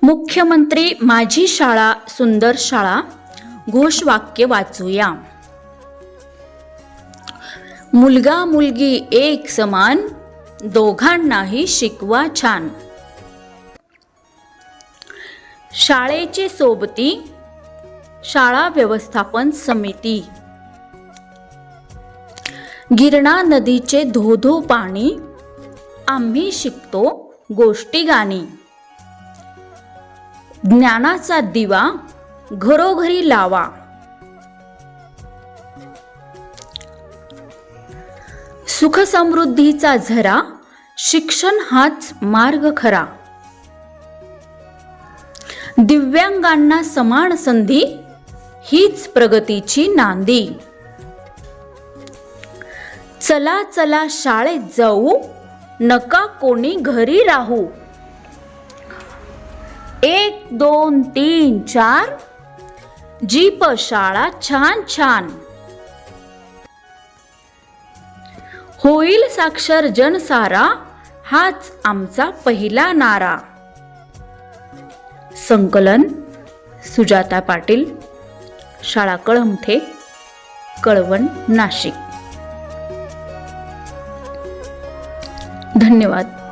मुख्यमंत्री माझी शाळा सुंदर शाळा घोषवाक्य वाचूया. मुलगा मुलगी एक समान, दोघांनाही शिकवा छान. शाळेची सोबती शाळा व्यवस्थापन समिती. गिरणा नदीचे धोधो पाणी, आम्ही शिकतो गोष्टी गाणी. ज्ञानाचा दिवा घरोघरी लावा. सुख समृद्धीचा झरा, शिक्षण हाच मार्ग खरा. दिव्यांगांना समान संधी, हीच प्रगतीची नांदी. चला चला शाळेत जाऊ, नका कोणी घरी राहू. 1 2 3 4, जीप शाळा छान छान. होईल साक्षर जन सारा, हाच आमचा पहिला नारा. संकलन सुजाता पाटील, शाळा कळमठे, कळवण, नाशिक. धन्यवाद.